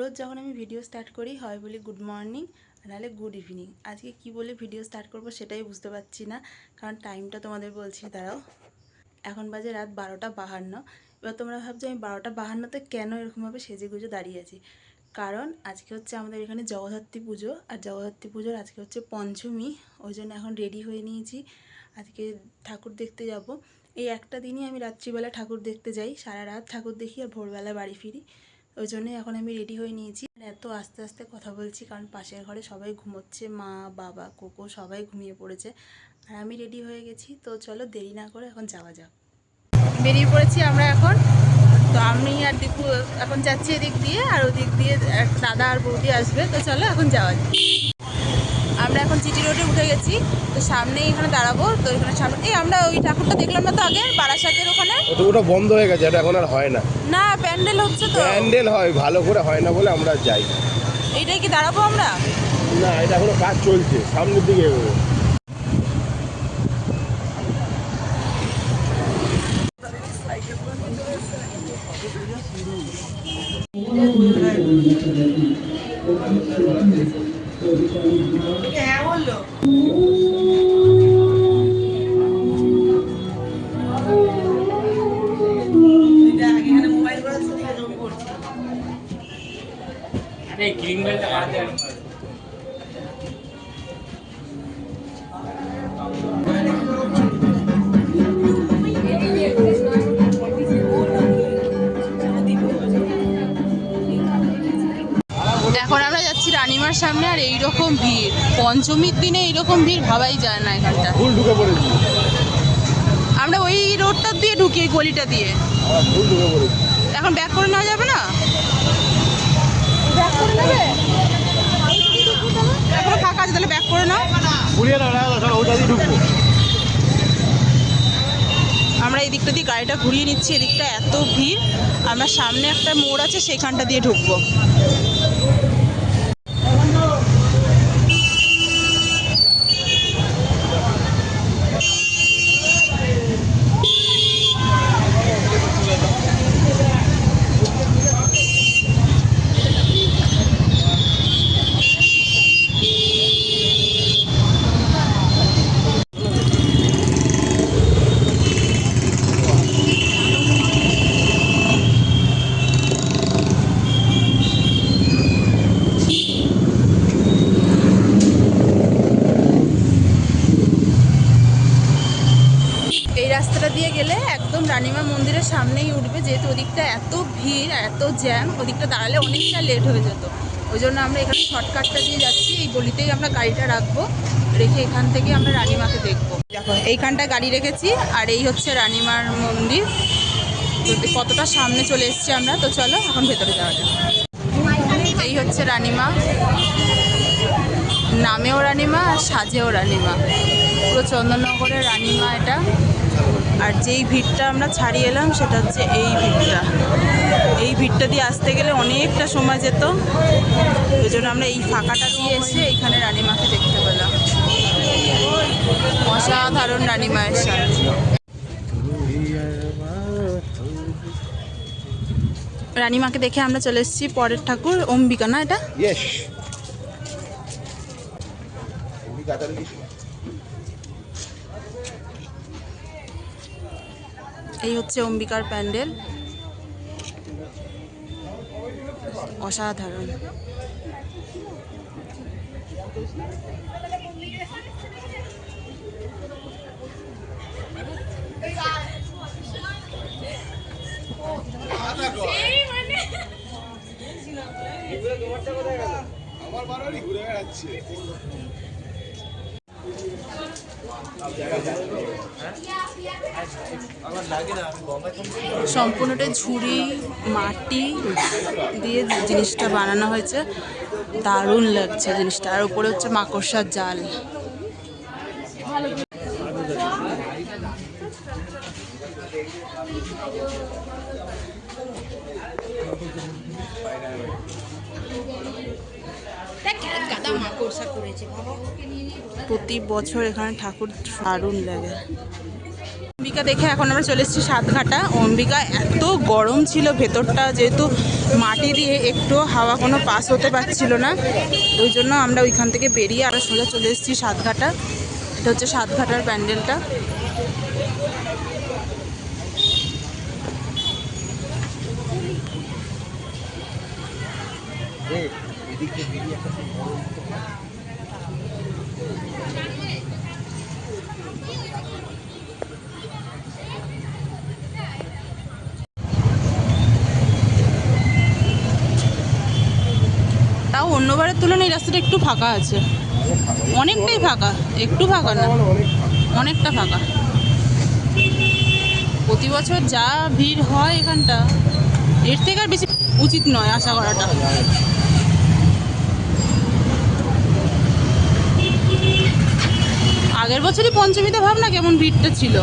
রোজ যখন আমি video start করি হয় বলি গুড মর্নিং নাহলে গুড ইভিনিং। আজকে কি বলে ভিডিও স্টার্ট করব সেটাই বুঝতে পারছি না, কারণ টাইমটা তোমাদের বলছি দাঁড়াও। এখন বাজে রাত 12:52। এবার তোমরা ভাবছো আমি 12:52তে কেন এরকমভাবে সেজে গুজে দাঁড়িয়ে আছি। কারণ আজকে হচ্ছে আমাদের এখানে জগদ্ধাত্রী পুজো, আর জগদ্ধাত্রী পুজোর আজকে হচ্ছে পঞ্চমী। ওই জন্য এখন রেডি হয়ে নিয়েছি, আজকে ঠাকুর দেখতে যাব। এই একটা দিনই আমি রাত্রিবেলা ঠাকুর দেখতে যাই, সারা রাত ঠাকুর দেখি আর ভোরবেলা বাড়ি ফিরি। ওই জন্যই এখন আমি রেডি হয়ে নিয়েছি। এত আস্তে আস্তে কথা বলছি কারণ পাশের ঘরে সবাই ঘুমোচ্ছে, মা বাবা কোকো সবাই ঘুমিয়ে পড়েছে, আর আমি রেডি হয়ে গেছি। তো চলো দেরি না করে এখন যাওয়া যাক। বেরিয়ে পড়েছি আমরা এখন। তো আমি আর দীপু এখন যাচ্ছি এদিক দিয়ে, আর ওদিক দিয়ে দাদা আর বৌদি আসবে। তো চলো এখন যাওয়া যাক। আমরা এখন জিটি রোডে উঠে গেছি, তো সামনেই এখানে দাঁড়াবো। তো এখানে সামনে এই আমরা ওই ঠাকুরটা দেখলাম না তো আগে বারাসাতের ওখানে, ওটা বন্ধ হয়ে গেছে, এটা এখন আর হয় না। না প্যান্ডেল হচ্ছে তো, প্যান্ডেল হয় ভালো করে হয় না বলে আমরা যাই। এইটাই কি দাঁড়াবো আমরা? না, এটা এখনো কাজ চলছে, সামনের দিকে এগোবো। হ্যাঁ বললো এখন আমরা যাচ্ছি রানিমার সামনে, আর এইরকম ভিড় পঞ্চমীর দিনে এইরকম ভিড় ভাবাই যায় না। এখানটা ভুল ঢুকে পড়েছি, আমরা ওই রোডটা দিয়ে ঢুকি, এই গলিটা দিয়ে। ভুল ঢুকে পড়েছি। এখন ব্যাক করে নেওয়া যাবে না? ব্যাক করে নেবে? এখনো ফাঁকা আছে, তাহলে ব্যাক করে নাও। আমরা এই দিকটা দিয়ে গাড়িটা ঘুরিয়ে নিচ্ছি, এদিকটা এত ভিড়। আমরা সামনে একটা মোড় আছে, সেখানটা দিয়ে ঢুকবো। এই রাস্তাটা দিয়ে গেলে একদম রানিমা মন্দিরের সামনেই উঠবে, যেহেতু ওদিকটা এত ভিড় আর এত জ্যাম, ওদিকটা দাঁড়ালে অনেকটা লেট হয়ে যেত। ওই জন্য আমরা এখানে শর্টকাটটা দিয়ে যাচ্ছি। এই গলিতেই আমরা গাড়িটা রাখবো, রেখে এখান থেকে আমরা রানিমাকে দেখবো। দেখো এইখানটায় গাড়ি রেখেছি, আর এই হচ্ছে রানিমার মন্দির। তো কতটা সামনে চলে এসেছি আমরা। তো চলো এখন ভেতরে যাওয়া যাক। এই হচ্ছে রানিমা, নামেও রানিমা আর সাজেও রানিমা, পুরো চন্দননগরের রানিমা এটা। আর যেই ভিড়টা আমরা ছাড়িয়ে এলাম সেটা হচ্ছে এই ভিড়টা। এই ভিড়টা দিয়ে আসতে গেলে অনেকটা সময় যেত, ওই জন্য আমরা এই ফাঁকাটা দিয়ে এসে এইখানে রানিমাকে দেখতে পেলাম। অসাধারণ রানিমায়ের সাজ। রানিমাকে দেখে আমরা চলে এসেছি পরের ঠাকুর অম্বিকা, না এটা? এই হচ্ছে অম্বিকার প্যান্ডেল, অসাধারণ। সম্পূর্ণটা ঝুড়ি মাটি দিয়ে জিনিসটা বানানো হয়েছে, দারুণ লাগছে জিনিসটা। আর উপরে হচ্ছে মাকড়সার জাল। প্রতি বছর এখানে ঠাকুর দারুণ লাগে। অম্বিকা দেখে এখন আমরা চলে এসেছি সাতঘাটা। অম্বিকা এত গরম ছিল ভেতরটা, যেহেতু মাটি দিয়ে একটু হাওয়া কোনো পাস হতে পারছিল না, ওই জন্য আমরা ওইখান থেকে বেরিয়ে আবার সোজা চলে এসেছি সাতঘাটা। এটা হচ্ছে সাতঘাটার প্যান্ডেলটা। তাও অন্যবারের তুলনায় এই রাস্তাটা একটু ফাঁকা আছে, অনেকটাই ফাঁকা, একটু ফাঁকা না, অনেকটা ফাঁকা। প্রতি বছর যা ভিড় হয় এখানটা, এর থেকে আর বেশি উচিত নয় আশা করাটা। আগের বছরই পঞ্চমীতে ভাবনা কেমন ভিড়টা ছিল।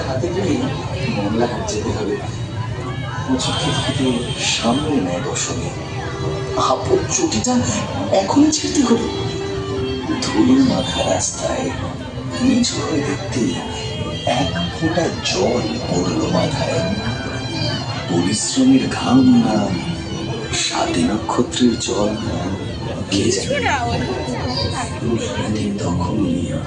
হাতে পেলেই মামলাহাট যেতে হবে। সামনে নেয় দর্শনে আপদ চুটিটা এখনই ছেড়তে হলো। ধুলো মাখা রাস্তায় নিচু হয়ে দেখতে এক ফোঁটা জল পড়ল মাথায়। পরিশ্রমের ঘাম না সাতে নক্ষত্রের জল, কে জানে তখন নিয়ে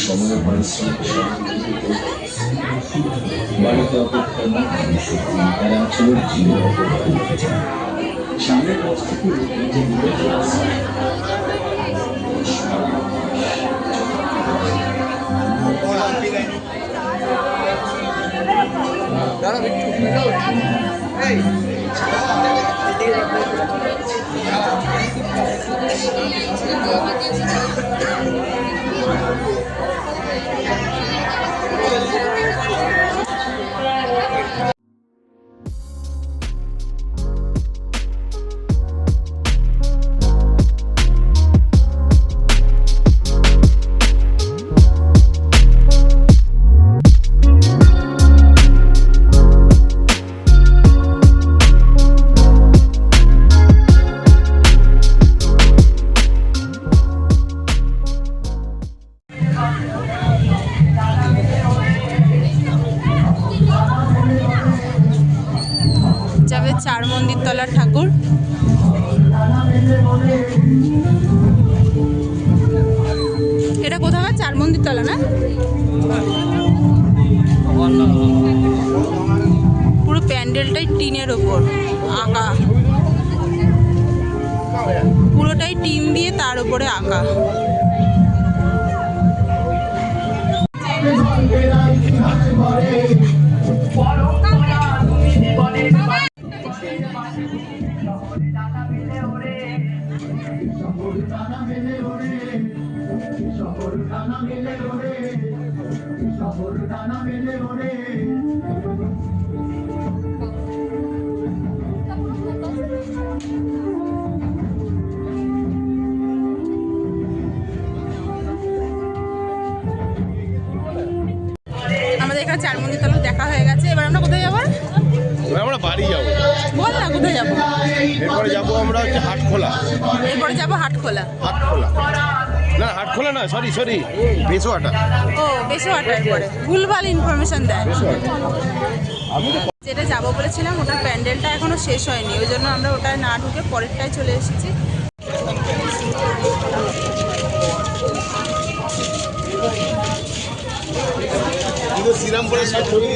সময় পরিশ্রম বাড়িতে অপেক্ষা অঞ্চলের জীবন সামনের পথ থেকে যাবে চার মন্দির তলার ঠাকুর। এটা কোথাও চার মন্দির তলা না, পুরো প্যান্ডেলটাই টিনের ওপর আঁকা, পুরোটাই টিন দিয়ে তার উপরে আঁকা। আমাদের এখানে চার মন্দির তলা দেখা হয়ে গেছে, এবার আমরা কোথায় যাবো? আমরা বাড়ি যাবো। বল না কোথায় যাবো? এরপরে যাবো আমরা হচ্ছে হাটখোলা। এরপরে যাবো হাটখোলা। হাটখোলা না, হাটখোলা না, সরি বেসোয়াটা। ও বেসোয়াটার পরে ভুলভাল ইনফরমেশন দেয়। যেটা যাবো বলেছিলাম ওটার প্যান্ডেলটা এখনো শেষ হয়নি, ওই জন্য আমরা ওটায় না ঢুকে পরেরটায় চলে এসেছি। শ্রীরামপুরের সব ছবি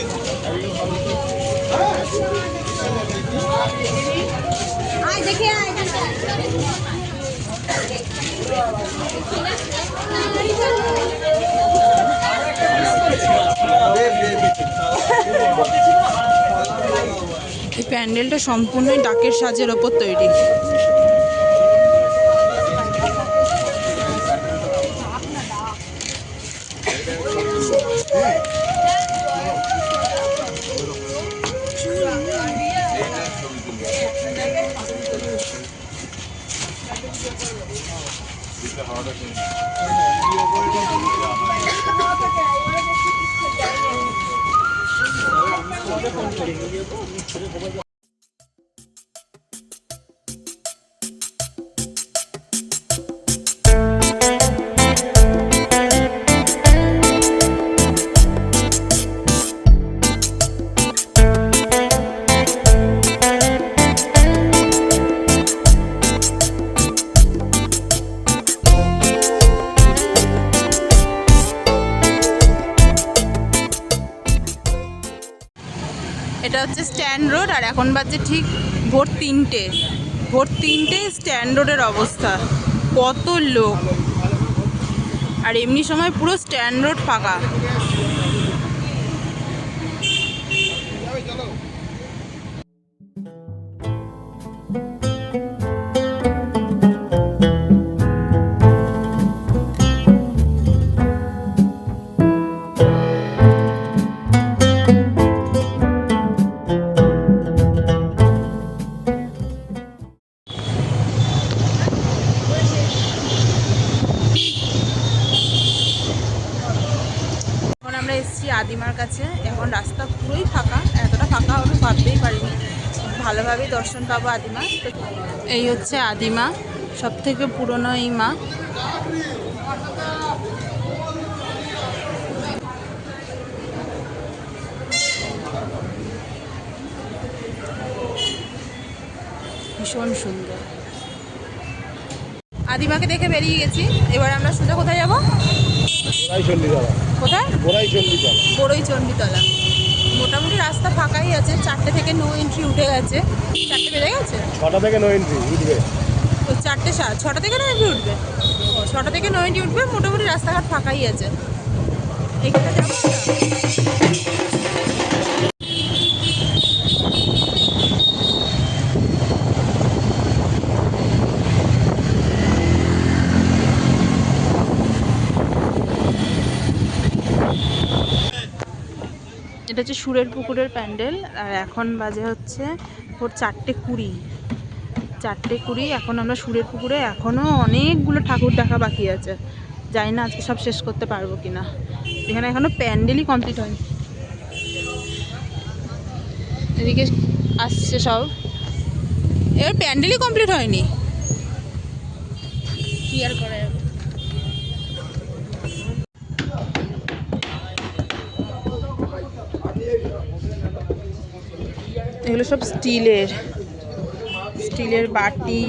এই প্যান্ডেলটা সম্পূর্ণই ডাকের সাজের ওপর তৈরি। এটা হচ্ছে স্ট্যান্ড রোড, আর এখন বাজে ঠিক ভোর 3টে। ভোর 3টে স্ট্যান্ড রোডের অবস্থা, কত লোক। আর এমনি সময় পুরো স্ট্যান্ড রোড ফাঁকা। আমরা এসেছি আদিমার কাছে। এখন রাস্তা পুরোই ফাঁকা, এতটা ফাঁকা হবে ভাবতেই পারিনি। ভালোভাবেই দর্শন পাবো আদিমা। এই হচ্ছে আদিমা, সব থেকে পুরনো এই মা। ভীষণ সুন্দর। আদিমাকে দেখে বেরিয়ে গেছি, এবার আমরা সোজা কোথায় যাবো? কোথায়? বড়ই চণ্ডীতলা। মোটামুটি রাস্তা ফাঁকাই আছে, 4টে থেকে নো এন্ট্রি উঠে গেছে। 4টে বেজে গেছে, 6টা থেকে নো এন্ট্রি উঠবে। তো 4টে 6টা থেকে নো এন্ট্রি উঠবে। 6টা থেকে নো এন্ট্রি উঠবে, মোটামুটি রাস্তাঘাট ফাঁকাই আছে। এখানে যাবো এটা হচ্ছে সুরের পুকুরের প্যান্ডেল। আর এখন বাজে হচ্ছে ভোর 4:20। 4:20 এখন আমরা সুরের পুকুরে। এখনও অনেকগুলো ঠাকুর দেখা বাকি আছে, জানি না আজকে সব শেষ করতে পারবো কিনা। এখানে এখনো প্যান্ডেলই কমপ্লিট হয়নি। এদিকে আসছে সব, এবার প্যান্ডেলই কমপ্লিট হয়নি, কি আর করা যাবে। এগুলো সব স্টিলের বাটি,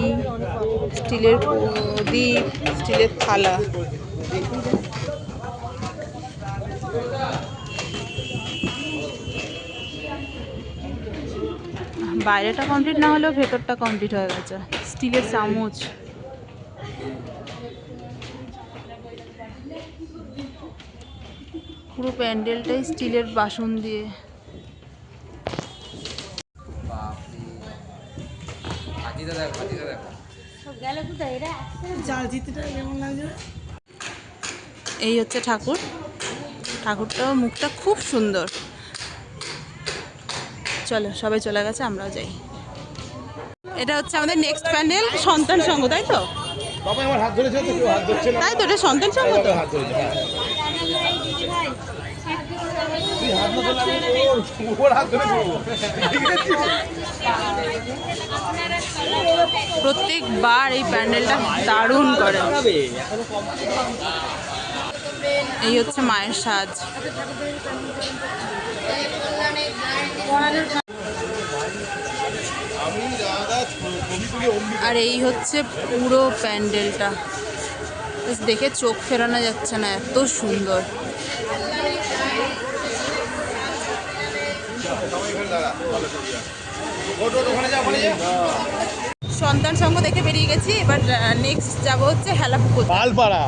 স্টিলের প্রদীপ, স্টিলের থালা। বাইরেটা কমপ্লিট না হলেও ভেতরটা কমপ্লিট হয়ে গেছে। স্টিলের চামচ, পুরো প্যান্ডেলটাই স্টিলের বাসন দিয়ে। এই হচ্ছে ঠাকুর। ঠাকুরটাও মুখটা খুব সুন্দর। চলো, সবাই চলে গেছে, আমরাও যাই। এটা হচ্ছে আমাদের নেক্সট প্যান্ডেল, সন্তান সংঘ, তাই তো? বাবা আমার হাত ধরেছে তো, কেউ হাত ধরছে না। তাই তো, এটা সন্তান সংঘ তো। হাত ধরেছে, হ্যাঁ। তুই হাত না ধরলে আমি ওর হাত ধরে দেবো। প্রত্যেকবার এই প্যান্ডেলটা দারুণ করে। এই হচ্ছে মায়ের সাজ। আর এই হচ্ছে পুরো প্যান্ডেলটা, দেখে চোখ ফেরানো যাচ্ছে না, এত সুন্দর। সন্তান সংঘ দেখে বেরিয়ে গেছি। এবার নেক্সট যাব হচ্ছে হেলাপুকুর। পালপাড়া।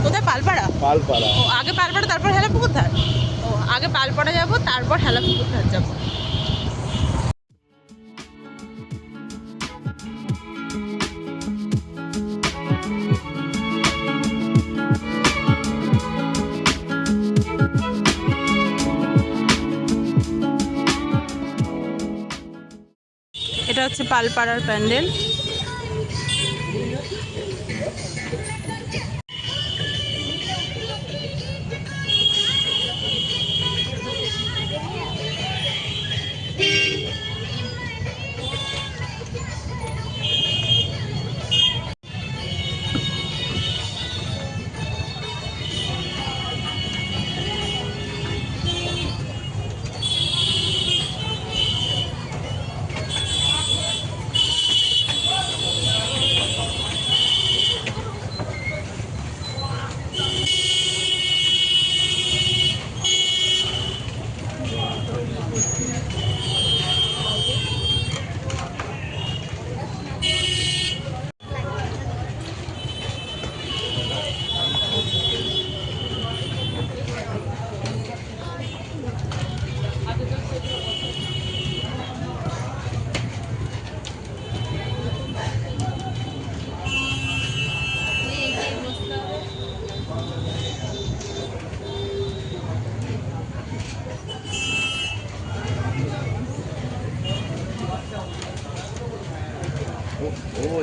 কোথায়? পালপাড়া। পালপাড়া। ও, আগে পালপাড়া তারপর হেলাপুকুর ধার। ও, আগে পালপাড়া যাব, তারপর হেলাপুকুর ধার যাব। এটা হচ্ছে পালপাড়ার প্যান্ডেল।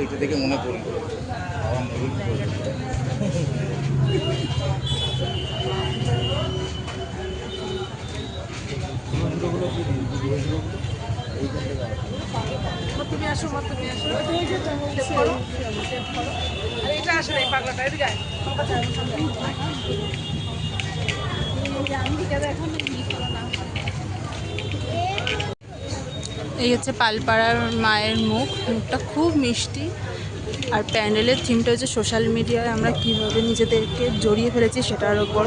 এটা থেকে মনে পড়লো আমার নতুন তুমি আসো এটা আসলে পাগলাটা এদিকে এই হচ্ছে পালপাড়ার মায়ের মুখটা খুব মিষ্টি। আর প্যান্ডেলের থিমটা হচ্ছে সোশ্যাল মিডিয়ায় আমরা কীভাবে নিজেদেরকে জড়িয়ে ফেলেছি সেটার ওপর।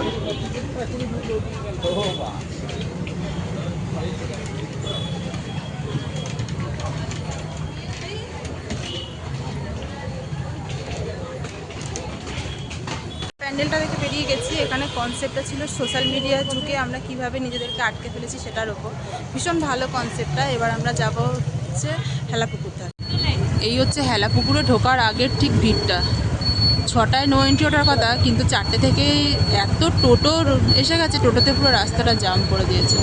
প্যান্ডেলটা দেখে বেরিয়ে গেছি। এখানে কনসেপ্টটা ছিল সোশ্যাল মিডিয়ার যুগে আমরা কিভাবে নিজেদেরকে আটকে ফেলেছি সেটার ওপর। ভীষণ ভালো কনসেপ্টটা। এবার আমরা যাব হচ্ছে হেলাপুকুর ধারে। এই হচ্ছে হেলাপুকুরে ঢোকার আগের ঠিক ভিড়টা। 6টায় নো এন্ট্রি ওঠার কথা, কিন্তু 4টে থেকে এত টোটো এসে গেছে, টোটোতে পুরো রাস্তাটা জাম করে দিয়েছে।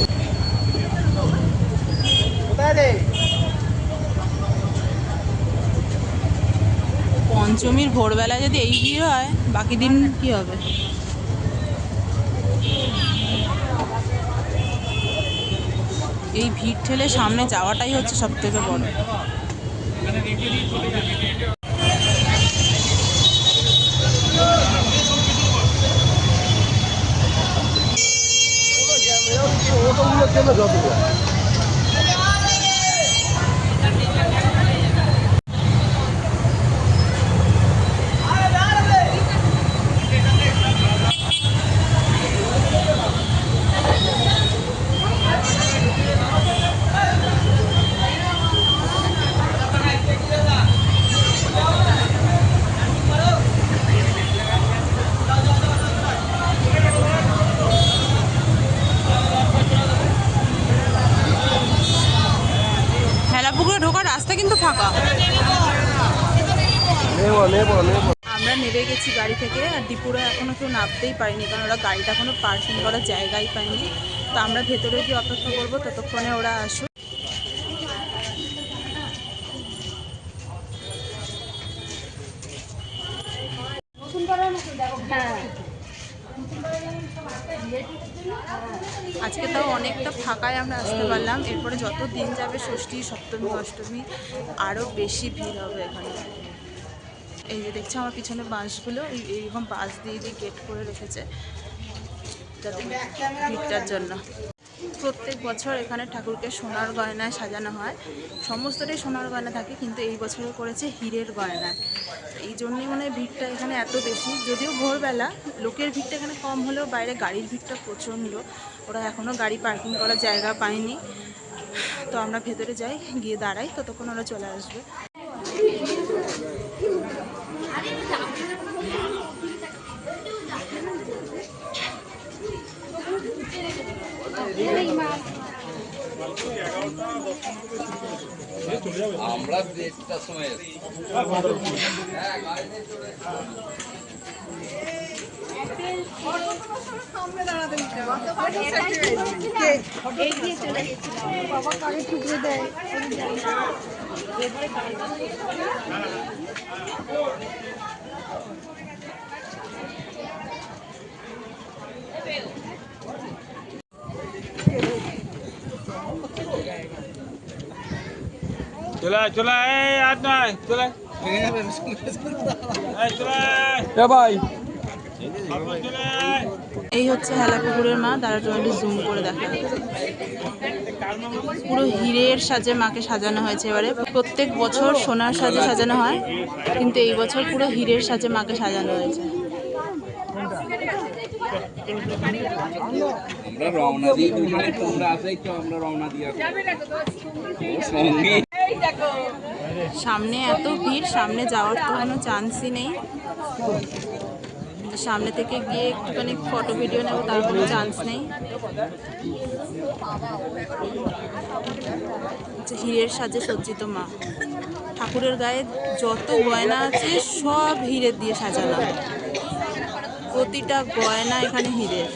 পঞ্চমীর ভোরবেলায় যদি এই ভিড় হয়, বাকি দিন কি হবে? এই ভিড় ঠেলে সামনে যাওয়াটাই হচ্ছে সব থেকে বড়। হেলাপুকুরে ঢোকার রাস্তা কিন্তু ফাঁকা। আমরা নেমে গেছি গাড়ি থেকে, আর দীপুরা এখনো কেউ নামতেই পারেনি, কারণ ওরা গাড়িটা এখনো পার্কিং করার জায়গাই পায়নি। তো আমরা ভেতরে গিয়ে অপেক্ষা করবো ততক্ষণে ওরা আসুক। আজকে তাও অনেকটা ফাঁকায় আমরা আসতে পারলাম। এরপরে যত দিন যাবে, ষষ্ঠী, সপ্তমী, অষ্টমী, আরও বেশি ভিড় হবে এখানে। এই যে দেখছো আমার পিছনে বাঁশগুলো, এইরকম বাঁশ দিয়ে দিয়ে গেট করে রেখেছে যাতে ভিড়টার জন্য। প্রত্যেক বছর এখানে ঠাকুরকে সোনার গয়নায় সাজানো হয়। সমস্তটাই সোনার গয়না থাকে, কিন্তু এই বছরে করেছে হীরের গয়নায়। এই জন্যই মনে হয় ভিড়টা এখানে এত বেশি। যদিও ভোরবেলা লোকের ভিড়টা এখানে কম হলেও বাইরে গাড়ির ভিড়টা প্রচণ্ড। ওরা এখনও গাড়ি পার্কিং করার জায়গা পায়নি। তো আমরা ভেতরে যাই, গিয়ে দাঁড়াই, ততক্ষণ ওরা চলে আসবে। আমরা 1:30টার সময় চলে চলে আর নয় চলে ভাই। এই হচ্ছে হেলাপুকুরের মা। তারা তোমাকে জুম করে দেখা, পুরো হীরের সাজে মাকে সাজানো হয়েছে। এবারে প্রত্যেক বছর সোনার সাজে সাজানো হয়, কিন্তু এই বছর পুরো হীরের সাজে মাকে সাজানো হয়েছে। আমরা রওনা দিয়ে তোমরা আসেই তো আমরা রওনা দিয়ে সামনে এত ভিড়, সামনে যাওয়ার তো কোনো চান্সই নেই। সামনে থেকে গিয়ে একটুখানি ফটো ভিডিও নেব, তার কোনো চান্স নেই। হীরের সাজে সজ্জিত মা। ঠাকুরের গায়ে যত গয়না আছে সব হীরের দিয়ে সাজানো, প্রতিটা গয়না এখানে হীরের।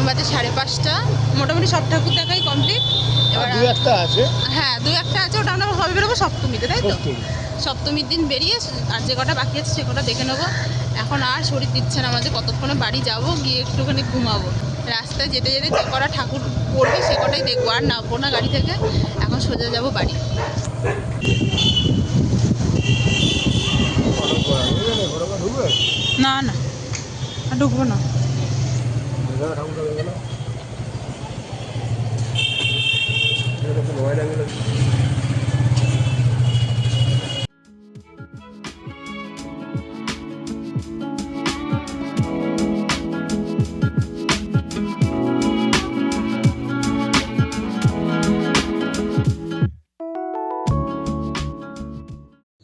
বাজে 5:30। মোটামুটি সব ঠাকুর দেখাই কমপ্লিট। এবার দু একটা আছে। হ্যাঁ 2-1টা আছে, ওটা আমরা হবে বেরোবো সপ্তমীতে, তাই তো? সপ্তমীর দিন বেরিয়ে আর যে কটা বাকি আছে সে কটা দেখে নেবো। এখন আর শরীর দিচ্ছে না আমাদের, কতক্ষণে বাড়ি যাব, গিয়ে একটুখানি ঘুমাবো। রাস্তায় যেতে যেতে যে কটা ঠাকুর পড়বে সে কটাই দেখবো, আর নামবো না গাড়ি থেকে। এখন সোজা যাব বাড়ি। না না আর ঢুকবো না।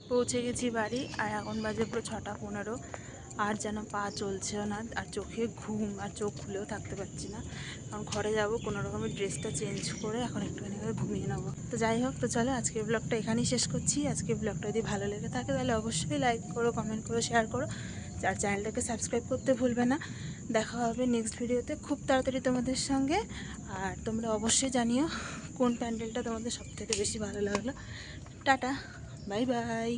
পৌঁছে গেছি বাড়ি, আর এখন বাজে পুরো 6:15। আর যেন পা চলছেও না, আর চোখে ঘুম, আর চোখ খুলেও থাকতে পারছি না। কারণ ঘরে যাব, কোনো রকমের ড্রেসটা চেঞ্জ করে এখন একটুখানি করে ঘুমিয়ে নেবো। তো যাই হোক, তো চলো আজকের ব্লগটা এখানেই শেষ করছি। আজকের ব্লগটা যদি ভালো লেগে থাকে তাহলে অবশ্যই লাইক করো, কমেন্ট করো, শেয়ার করো, আর চ্যানেলটাকে সাবস্ক্রাইব করতে ভুলবে না। দেখা হবে নেক্সট ভিডিওতে খুব তাড়াতাড়ি তোমাদের সঙ্গে। আর তোমরা অবশ্যই জানিও কোন প্যান্ডেলটা তোমাদের সবথেকে বেশি ভালো লাগলো। Tata, bye bye.